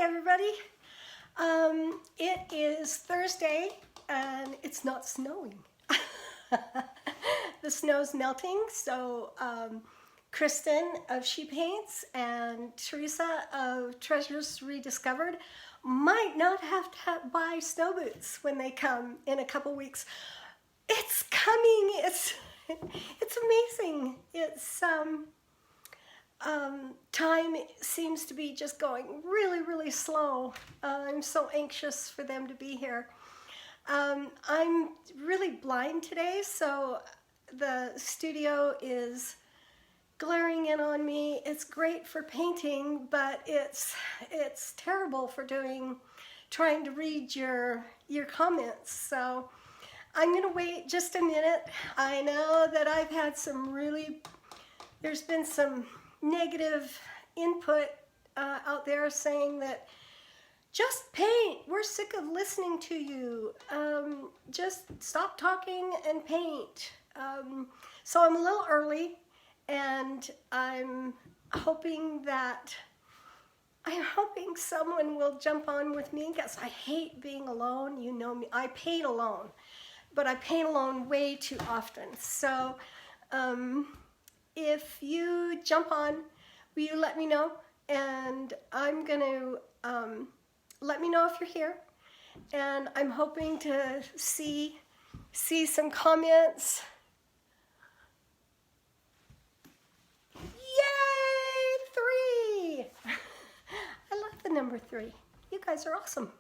everybody. It is Thursday and it's not snowing. The snow's melting, so Kristen of She Paints and Teresa of Treasures Rediscovered might not have to buy snow boots when they come in a couple weeks. It's coming. It's amazing. It's time seems to be just going really slow. I'm so anxious for them to be here. I'm really blind today, so the studio is glaring in on me. It's great for painting, but it's terrible for trying to read your comments. So I'm gonna wait just a minute. I know that I've had there's been some negative input out there saying that just paint, we're sick of listening to you, just stop talking and paint. So I'm a little early, and I'm hoping someone will jump on with me, because I hate being alone. You know me, I paint alone, but I paint alone way too often. So if you jump on, will you let me know? And I'm going to let me know if you're here. And I'm hoping to see some comments. Yay! 3! I love the number 3. You guys are awesome.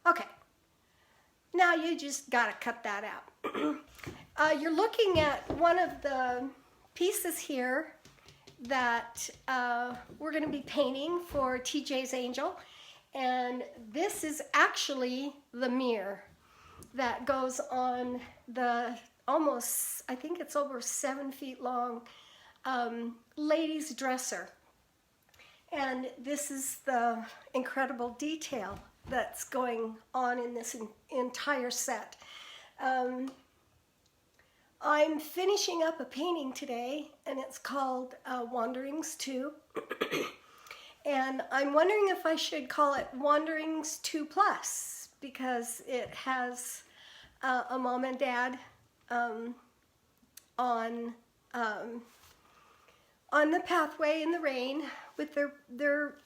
Okay. Now you just gotta cut that out. You're looking at one of the pieces here that we're going to be painting for TJ's Angel, and this is actually the mirror that goes on the almost, I think it's over 7 feet long, ladies' dresser. And this is the incredible detail that's going on in this entire set. I'm finishing up a painting today, and it's called Wanderings 2. And I'm wondering if I should call it Wanderings 2 Plus, because it has a mom and dad on the pathway in the rain with their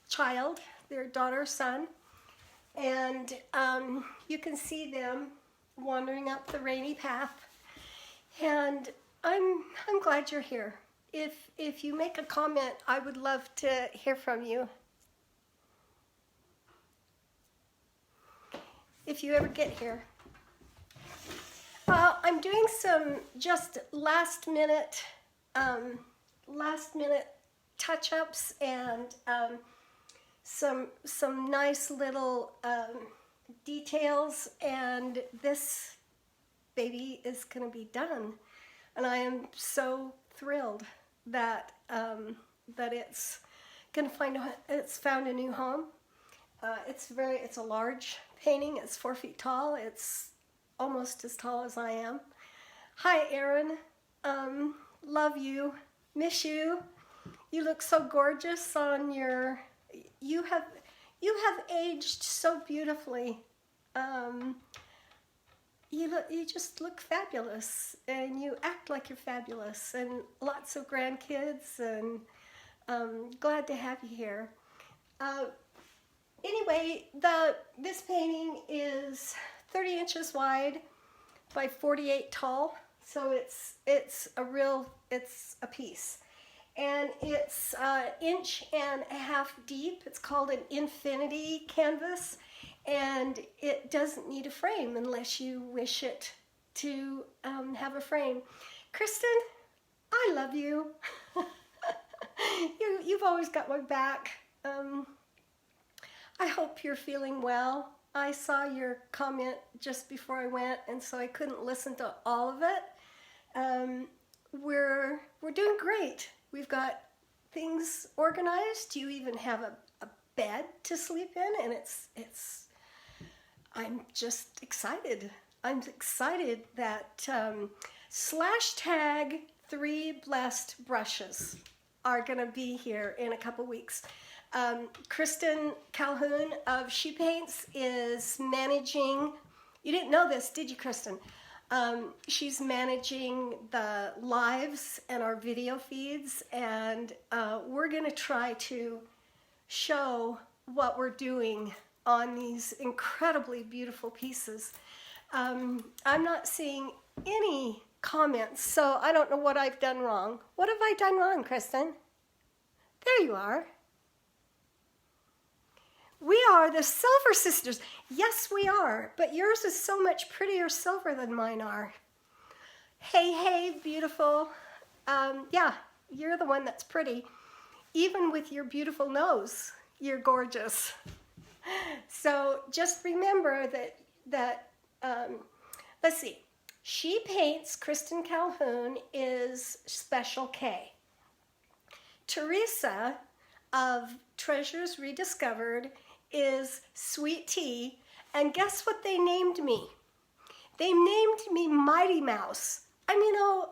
child, their daughter, son. And you can see them wandering up the rainy path. And I'm glad you're here. If you make a comment, I would love to hear from you. If you ever get here. I'm doing some just last minute touch-ups and some nice little details, and this baby is going to be done, and I am so thrilled that it's going to it's found a new home. It's a large painting. It's 4 feet tall. It's almost as tall as I am. Hi, Erin. Love you. Miss you. You look so gorgeous on your. You have aged so beautifully. You just look fabulous, and you act like you're fabulous, and lots of grandkids, and glad to have you here. Anyway, this painting is 30 inches wide by 48 tall, so it's a piece, and it's 1.5 inches deep. It's called an infinity canvas. And it doesn't need a frame unless you wish it to have a frame. Kristen, I love you. You've always got my back. I hope you're feeling well. I saw your comment just before I went, and so I couldn't listen to all of it. We're doing great. We've got things organized. You even have a bed to sleep in, and I'm just excited. I'm excited that /3 blessed brushes. are going to be here in a couple weeks. Kristen Calhoun of She Paints is managing, you didn't know this, did you, Kristen? She's managing the lives and our video feeds, and we're going to try to show what we're doing on these incredibly beautiful pieces. I'm not seeing any comments, so I don't know what I've done wrong. What have I done wrong, Kristen? There you are. We are the Silver Sisters. Yes, we are, but yours is so much prettier silver than mine are. Hey, hey, beautiful. Yeah, you're the one that's pretty. Even with your beautiful nose, you're gorgeous. So just remember that let's see. She Paints, Kristen Calhoun, is Special K. Teresa of Treasures Rediscovered is Sweet Tea, and guess what they named me? They named me Mighty Mouse. I mean, oh,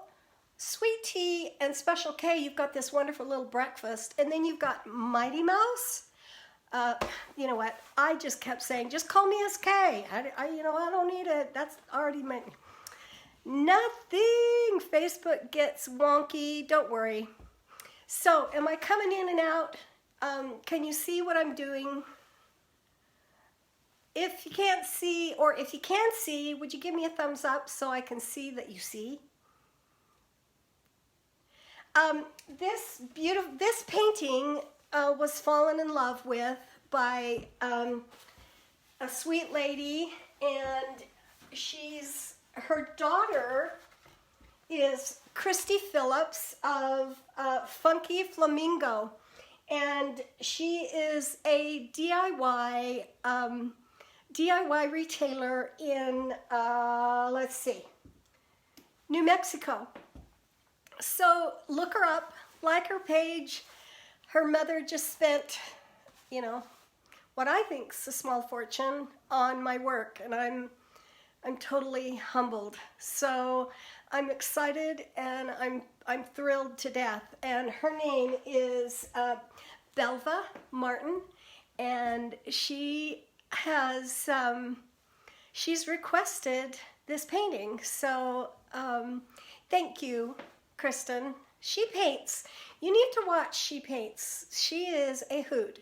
Sweet Tea and Special K, you've got this wonderful little breakfast, and then you've got Mighty Mouse. You know what? I just kept saying, just call me SK. I don't need it. That's already meant. Nothing. Facebook gets wonky. Don't worry. So, am I coming in and out? Can you see what I'm doing? If you can't see, or if you can see, would you give me a thumbs up so I can see that you see? This painting was fallen in love with by a sweet lady, and her daughter is Christy Phillips of Funky Flamingo, and she is a DIY retailer in let's see, New Mexico. So look her up, like her page. Her mother just spent, you know, what I think's a small fortune on my work, and I'm totally humbled. So I'm excited, and I'm thrilled to death. And her name is Belva Martin, and she has she's requested this painting. So thank you, Kristen. She Paints. You need to watch She Paints. She is a hoot.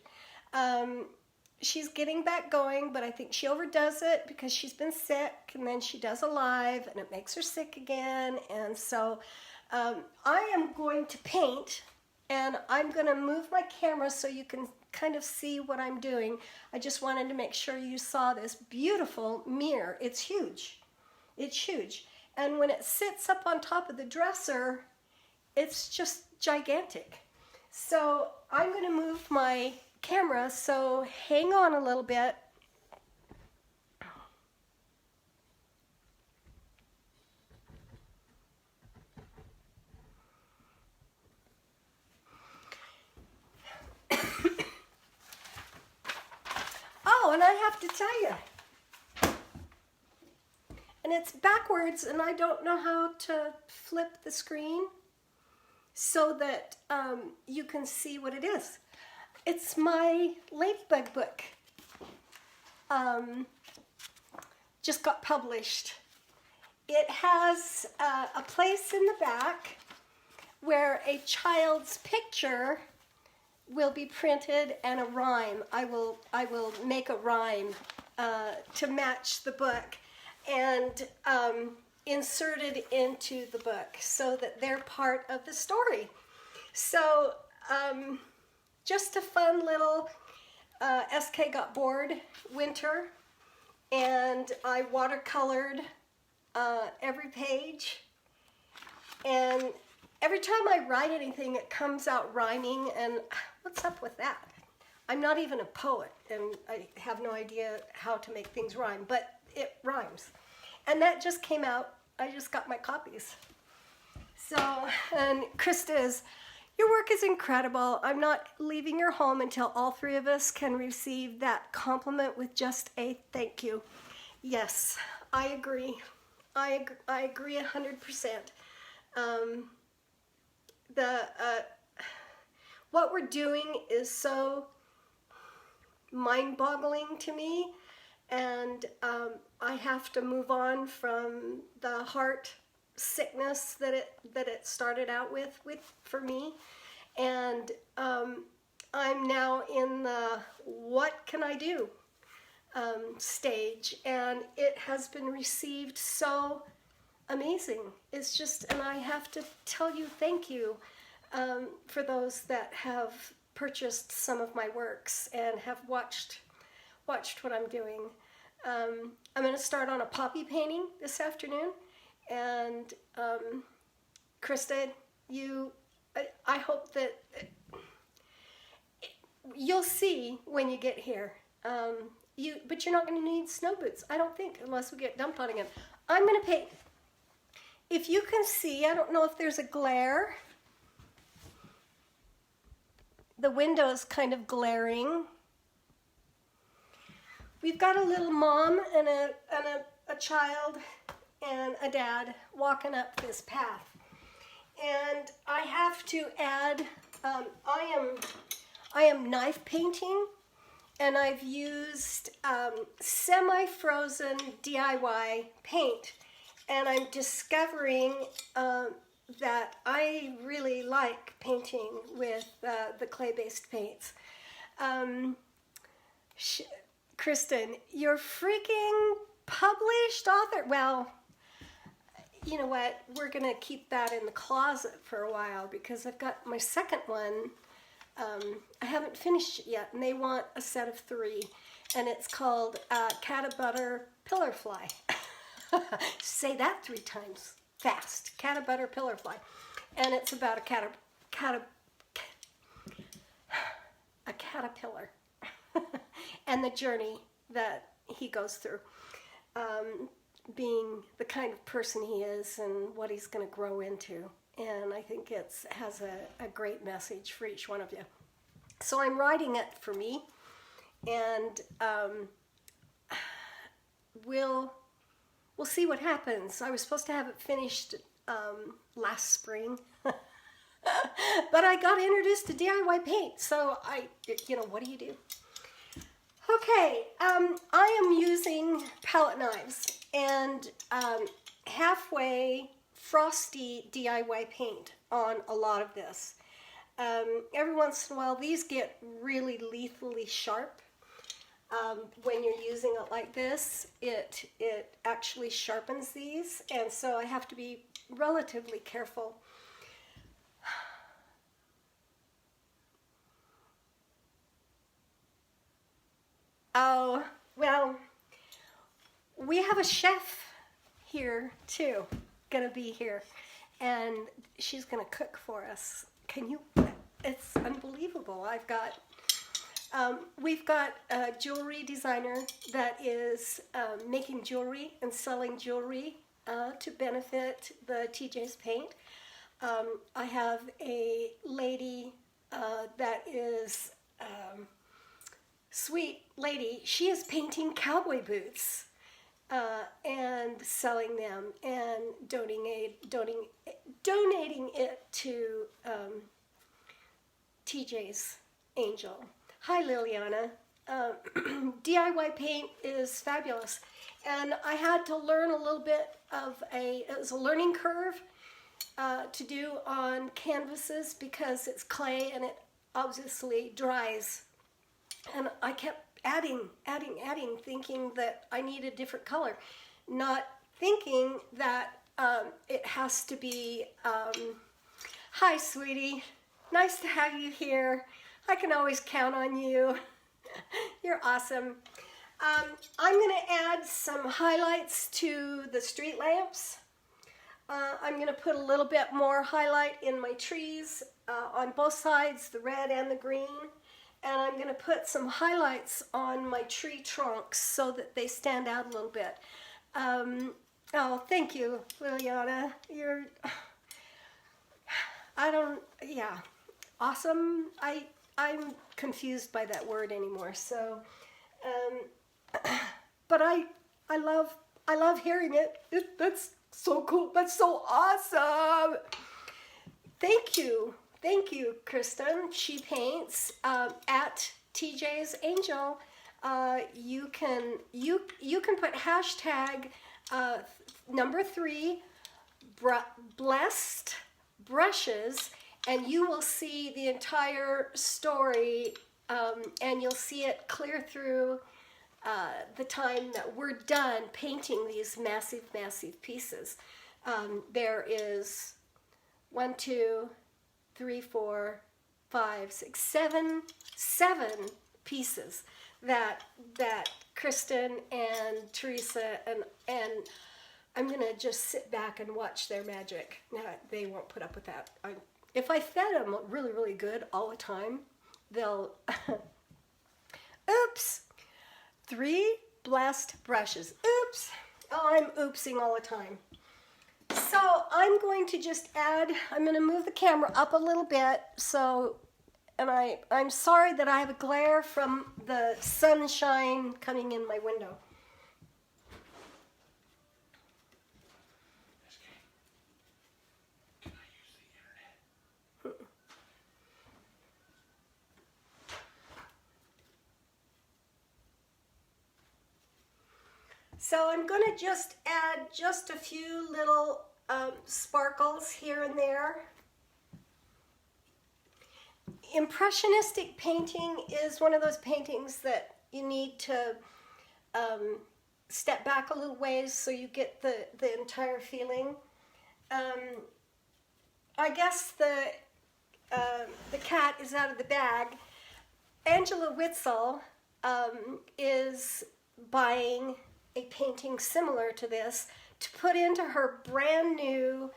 She's getting back going, but I think she overdoes it because she's been sick, and then she does a live and it makes her sick again. And so I am going to paint, and I'm going to move my camera so you can kind of see what I'm doing. I just wanted to make sure you saw this beautiful mirror. It's huge. It's huge. And when it sits up on top of the dresser, it's just gigantic. So I'm going to move my camera, so hang on a little bit. Oh, and I have to tell you, and it's backwards, and I don't know how to flip the screen so that you can see what it is. It's my Ladybug book. Just got published. It has a place in the back where a child's picture will be printed and a rhyme. I will make a rhyme to match the book and inserted into the book so that they're part of the story. So just a fun little SK got bored winter, and I watercolored every page, and every time I write anything it comes out rhyming, and what's up with that? I'm not even a poet, and I have no idea how to make things rhyme, but it rhymes. And that just came out. I just got my copies. So, and Krista's, your work is incredible. I'm not leaving your home until all three of us can receive that compliment with just a thank you. Yes, I agree. I agree 100%. what we're doing is so mind-boggling to me, and I have to move on from the heart sickness that it started out with for me, and I'm now in the what can I do stage, and it has been received so amazing. It's just, and I have to tell you thank you for those that have purchased some of my works and have watched what I'm doing. I'm going to start on a poppy painting this afternoon, and Krista, I hope that you'll see when you get here. But you're not going to need snow boots, I don't think, unless we get dumped on again. I'm going to paint. If you can see, I don't know if there's a glare. The window is kind of glaring. We've got a little mom and a child and a dad walking up this path. And I have to add, I am knife painting, and I've used semi-frozen DIY paint. And I'm discovering that I really like painting with the clay-based paints. Kristen, you're freaking published author. Well, you know what? We're going to keep that in the closet for a while because I've got my second one. I haven't finished it yet, and they want a set of 3. And it's called Cattabutter Pillarfly. Say that 3 times fast. Cattabutter Pillarfly. And it's about a caterpillar and the journey that he goes through, being the kind of person he is and what he's going to grow into. And I think it has a great message for each one of you. So I'm writing it for me, and we'll see what happens. I was supposed to have it finished last spring, but I got introduced to DIY paint, so what do you do? Okay, I am using palette knives and halfway frosty DIY paint on a lot of this. Every once in a while, these get really lethally sharp. When you're using it like this, it actually sharpens these, and so I have to be relatively careful. Oh, well, we have a chef here too, gonna be here, and she's gonna cook for us. It's unbelievable. We've got a jewelry designer that is making jewelry and selling jewelry to benefit the TJ's paint. I have a lady that is sweet lady. She is painting cowboy boots and selling them and donating it to TJ's Angel. Hi, Liliana. DIY paint is fabulous, and I had to learn a little bit of it was a learning curve to do on canvases because it's clay and it obviously dries. And I kept adding, thinking that I need a different color, not thinking that it has to be, hi, sweetie. Nice to have you here. I can always count on you. You're awesome. I'm going to add some highlights to the street lamps. I'm going to put a little bit more highlight in my trees on both sides, the red and the green. And I'm going to put some highlights on my tree trunks so that they stand out a little bit. Oh, thank you, Liliana. Awesome. I'm confused by that word anymore. So, but I love hearing it. That's so cool. That's so awesome. Thank you Thank you, Kristen. She paints at TJ's Angel. You can put hashtag number 3 blessed brushes, and you will see the entire story, and you'll see it clear through the time that we're done painting these massive, massive pieces. There is 1, 2, 3, 4, 5, 6, 7 pieces that Kristen and Teresa and I'm gonna just sit back and watch their magic. Now, they won't put up with that. If I fed them really, really good all the time, they'll. Oops. 3 blessed brushes. Oops. Oh, I'm oopsing all the time. So I'm going to just I'm going to move the camera up a little bit. I'm sorry that I have a glare from the sunshine coming in my window. So I'm going to just add just a few little sparkles here and there. Impressionistic painting is one of those paintings that you need to step back a little ways so you get the entire feeling. I guess the cat is out of the bag. Angela Witzel is buying a painting similar to this to put into her brand new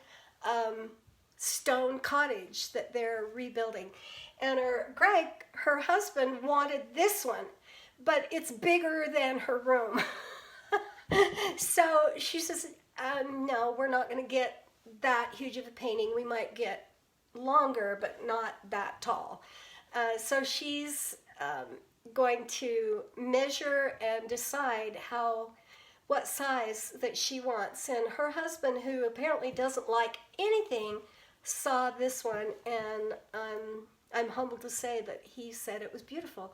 stone cottage that they're rebuilding. And Greg, her husband, wanted this one, but it's bigger than her room. So she says, no, we're not going to get that huge of a painting. We might get longer, but not that tall. So she's going to measure and decide what size that she wants. And her husband, who apparently doesn't like anything, saw this one, and I'm humbled to say that he said it was beautiful.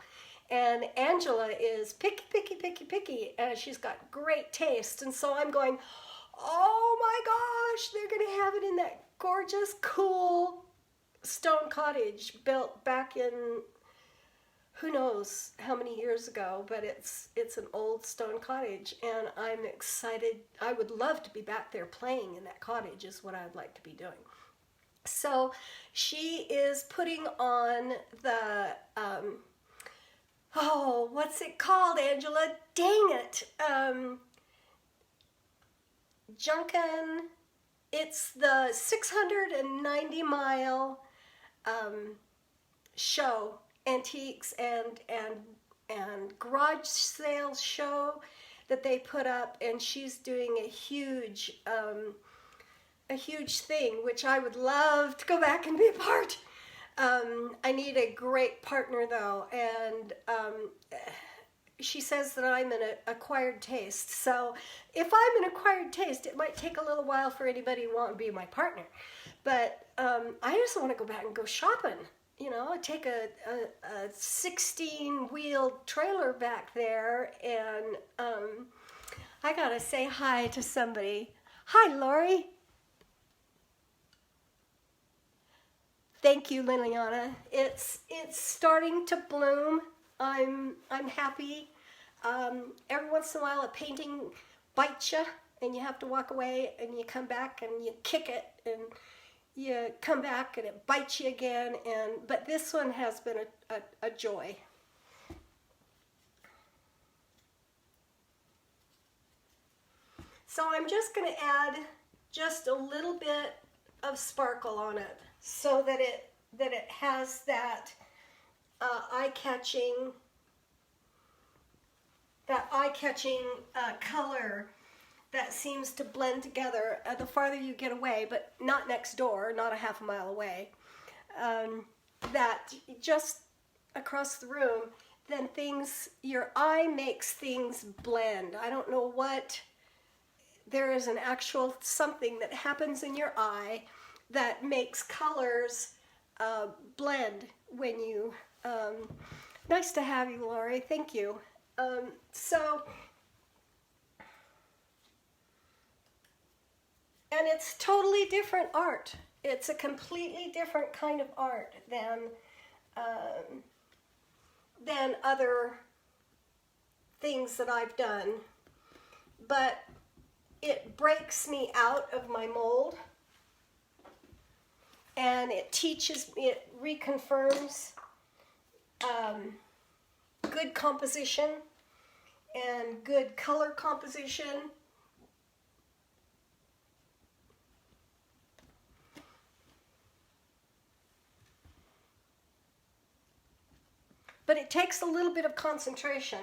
And Angela is picky, picky, picky, picky, and she's got great taste. And so I'm going, oh my gosh, they're going to have it in that gorgeous, cool stone cottage built back in who knows how many years ago, but it's an old stone cottage, and I'm excited. I would love to be back there playing in that cottage is what I'd like to be doing. So she is putting on the, what's it called, Angela? Dang it. Junkin, it's the 690-mile show, antiques and garage sales show that they put up, and she's doing a huge thing, which I would love to go back and be a part. I need a great partner though, and she says that I'm an acquired taste. So if I'm an acquired taste, it might take a little while for anybody who wants to be my partner. But I just want to go back and go shopping. You know, take a 16-wheel trailer back there, and I gotta say hi to somebody. Hi, Lori. Thank you, Liliana. It's starting to bloom. I'm happy. Every once in a while, a painting bites you, and you have to walk away, and you come back and you kick it, and you come back and it bites you again. But this one has been a joy. So I'm just going to add just a little bit of sparkle on it, so that it has that eye-catching color that seems to blend together the farther you get away, but not next door, not a half a mile away. That just across the room, then your eye makes things blend. I don't know what, there is an actual something that happens in your eye that makes colors blend when you, nice to have you, Lori, thank you. So, and it's totally different art. It's a completely different kind of art than other things that I've done. But it breaks me out of my mold, and it teaches me, it reconfirms good composition and good color composition. But it takes a little bit of concentration.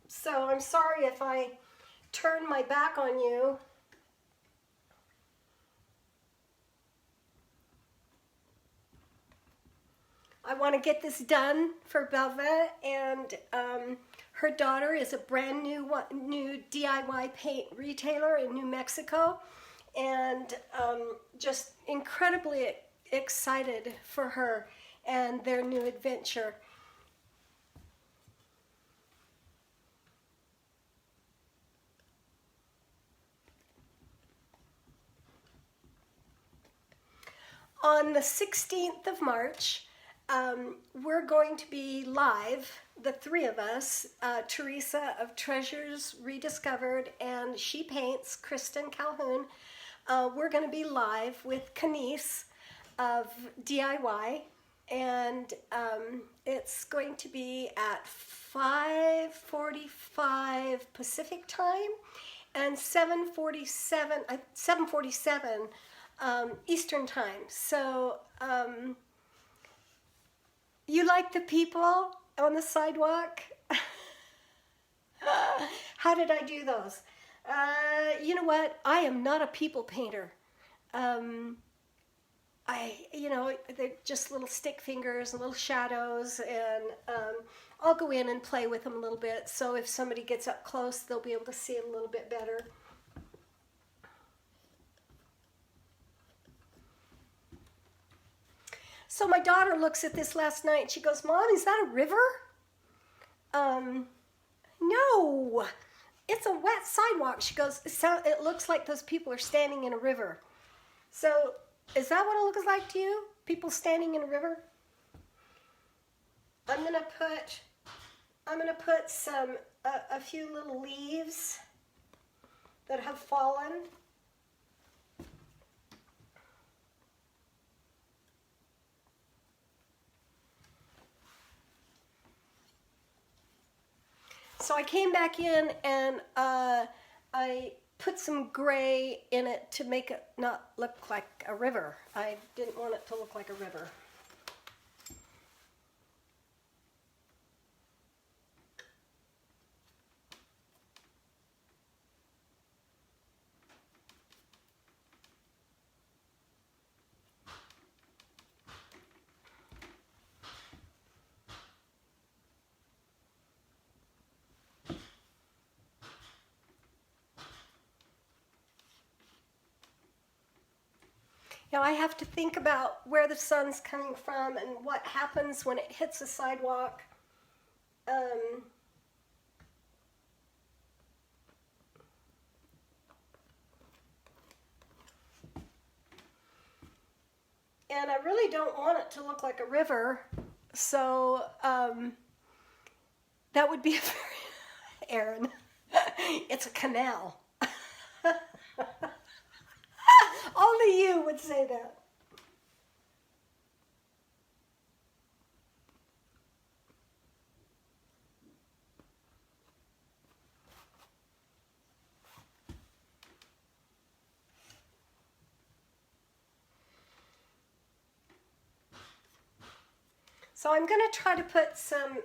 So I'm sorry if I turn my back on you. I want to get this done for Belva, and her daughter is a brand new DIY paint retailer in New Mexico, and just incredibly excited for her and their new adventure. On the 16th of March, we're going to be live, the three of us, Teresa of Treasures Rediscovered and She Paints, Kristen Calhoun. We're going to be live with Kanice of DIY, and it's going to be at 5:45 Pacific time and 7:47 Eastern time. So you like the people on the sidewalk? How did I do those? You know what? I am not a people painter. They're just little stick fingers and little shadows, and I'll go in and play with them a little bit, so if somebody gets up close, they'll be able to see it a little bit better. So my daughter looks at this last night and she goes, "Mom, is that a river?" No, it's a wet sidewalk. She goes, "It looks like those people are standing in a river." So is that what it looks like to you? People standing in a river? I'm gonna put some a few little leaves that have fallen. So I came back in and I put some gray in it to make it not look like a river. I didn't want it to look like a river. Now I have to think about where the sun's coming from and what happens when it hits the sidewalk. And I really don't want it to look like a river, so that would be a very, Aaron, it's a canal. Only you would say that. So I'm going to try to put some,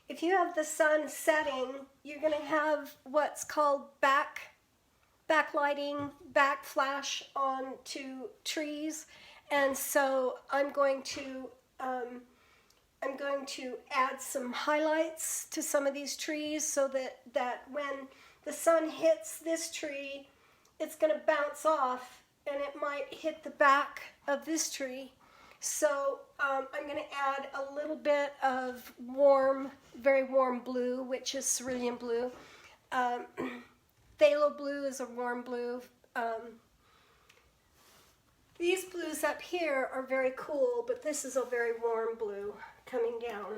if you have the sun setting, you're going to have what's called backlighting, backflash onto trees, and so I'm going to add some highlights to some of these trees so that when the sun hits this tree, it's going to bounce off and it might hit the back of this tree. So I'm going to add a little bit of warm, very warm blue, which is cerulean blue. Phthalo blue is a warm blue. These blues up here are very cool, but this is a very warm blue coming down.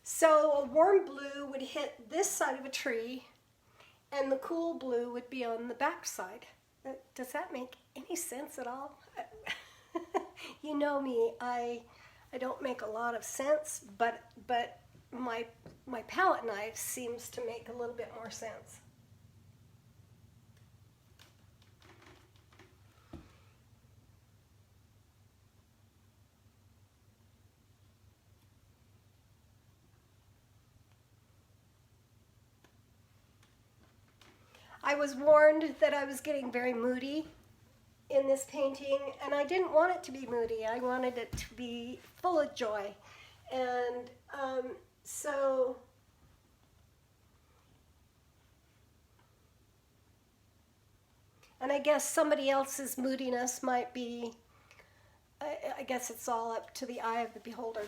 So a warm blue would hit this side of a tree, and the cool blue would be on the back side. Does that make any sense at all? You know me, I don't make a lot of sense, but my palette knife seems to make a little bit more sense. I was warned that I was getting very moody in this painting, and I didn't want it to be moody. I wanted it to be full of joy. And and I guess somebody else's moodiness might be, I guess it's all up to the eye of the beholder.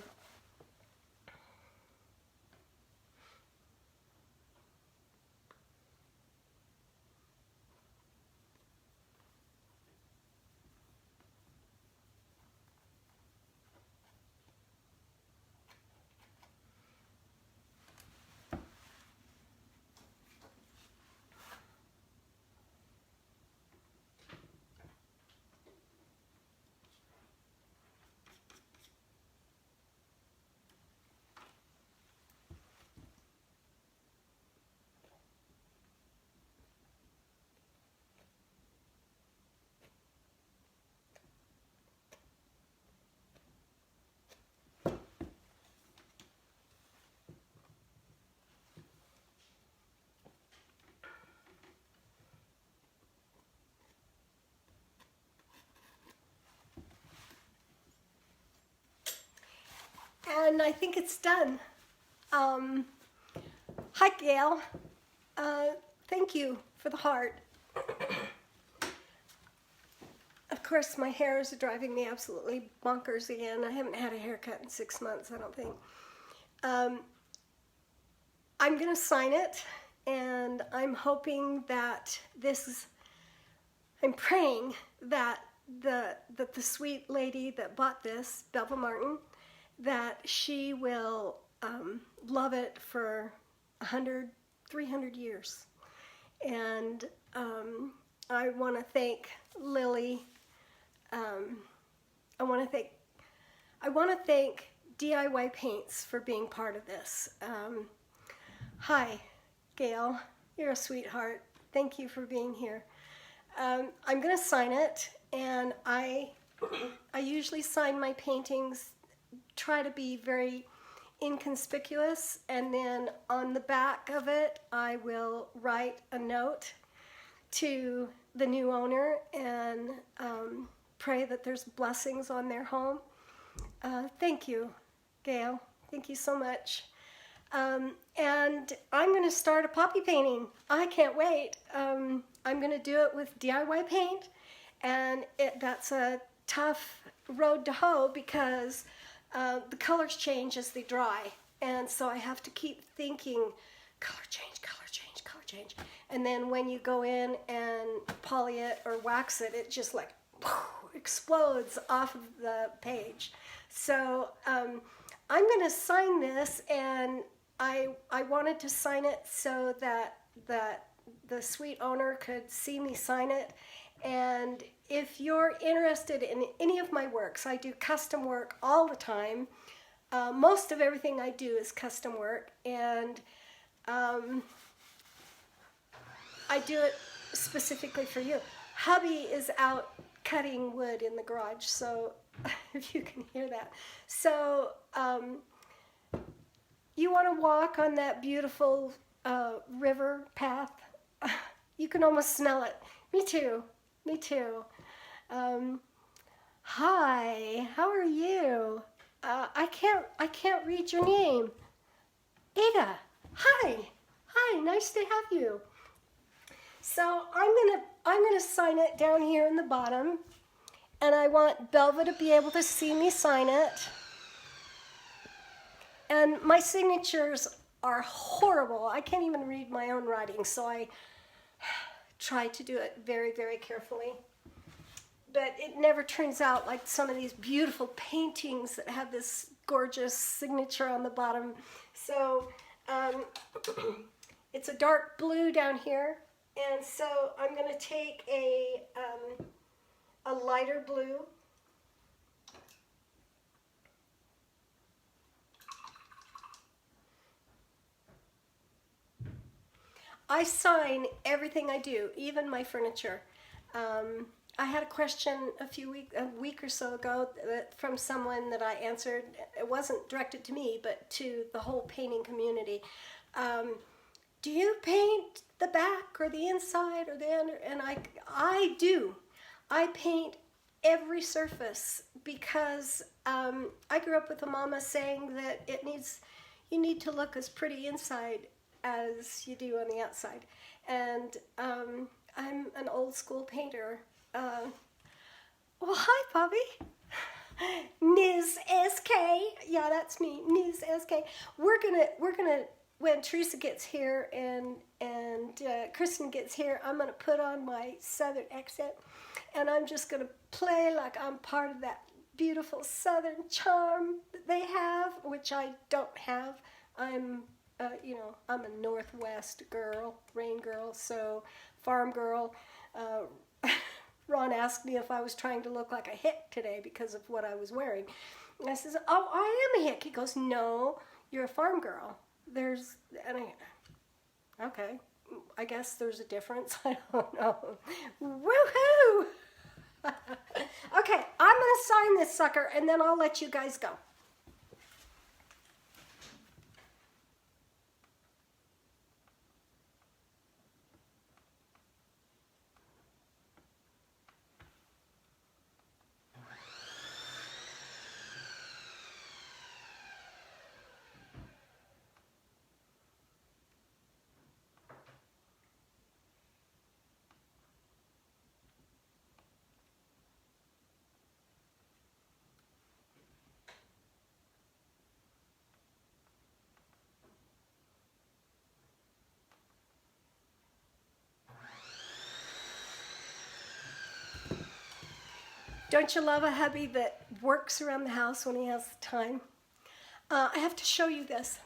And I think it's done. Hi, Gail. Thank you for the heart. Of course, my hair is driving me absolutely bonkers again. I haven't had a haircut in 6 months, I don't think. I'm going to sign it, and I'm hoping that I'm praying that the sweet lady that bought this, Belva Martin, that she will love it for 100, 300 years. And I want to thank Lily. I want to thank DIY Paints for being part of this. Hi, Gail. You're a sweetheart. Thank you for being here. I'm going to sign it, and I usually sign my paintings, try to be very inconspicuous, and then on the back of it I will write a note to the new owner and pray that there's blessings on their home. Thank you, Gail. Thank you so much. And I'm going to start a poppy painting. I can't wait. I'm going to do it with DIY paint, and that's a tough road to hoe because the colors change as they dry, and so I have to keep thinking color change, color change, color change, and then when you go in and poly it or wax it, it just like explodes off of the page. So I'm going to sign this, and I wanted to sign it so that the sweet owner could see me sign it. And if you're interested in any of my works, I do custom work all the time. Most of everything I do is custom work, and I do it specifically for you. Hubby is out cutting wood in the garage, so if you can hear that. So you want to walk on that beautiful river path? You can almost smell it. Me too. Me too. Hi, how are you? I can't read your name. Ada, hi. Hi, nice to have you. So I'm gonna sign it down here in the bottom, and I want Belva to be able to see me sign it. And my signatures are horrible. I can't even read my own writing, so I try to do it very, very carefully. But it never turns out like some of these beautiful paintings that have this gorgeous signature on the bottom. So it's a dark blue down here, and so I'm going to take a lighter blue. I sign everything I do, even my furniture. I had a question a week or so ago from someone that I answered. It wasn't directed to me, but to the whole painting community. Do you paint the back or the inside or the under? And I do. I paint every surface because I grew up with a mama saying that you need to look as pretty inside as you do on the outside. And I'm an old school painter. Well, hi, Bobby. Ms. SK. Yeah, that's me, Ms. SK. We're gonna when Teresa gets here and Kristen gets here, I'm gonna put on my southern accent, and I'm just gonna play like I'm part of that beautiful southern charm that they have, which I don't have. I'm I'm a Northwest girl, rain girl, so farm girl. Ron asked me if I was trying to look like a hick today because of what I was wearing. And I says, oh, I am a hick. He goes, no, you're a farm girl. Okay, I guess there's a difference. I don't know. Woohoo! Okay, I'm going to sign this sucker, and then I'll let you guys go. Don't you love a hubby that works around the house when he has the time? I have to show you this.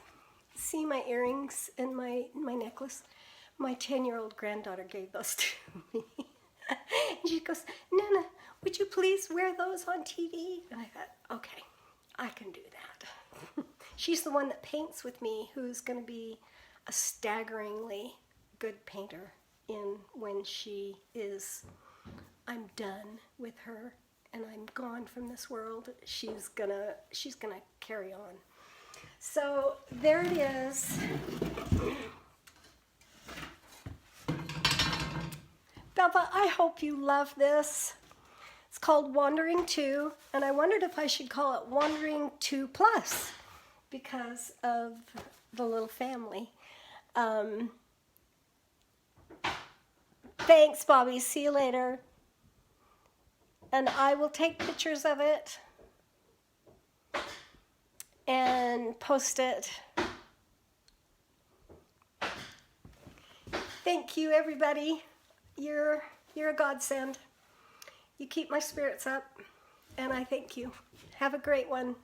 See my earrings and my necklace? My 10-year-old granddaughter gave those to me. And she goes, Nana, would you please wear those on TV? And I thought, okay, I can do that. She's the one that paints with me, who's going to be a staggeringly good painter when she is, I'm done with her and I'm gone from this world. She's gonna carry on. So there it is. Belva, I hope you love this. It's called Wandering 2, and I wondered if I should call it Wandering 2 Plus because of the little family. Thanks, Bobby. See you later. And I will take pictures of it and post it. Thank you, everybody. You're a godsend. You keep my spirits up, and I thank you. Have a great one.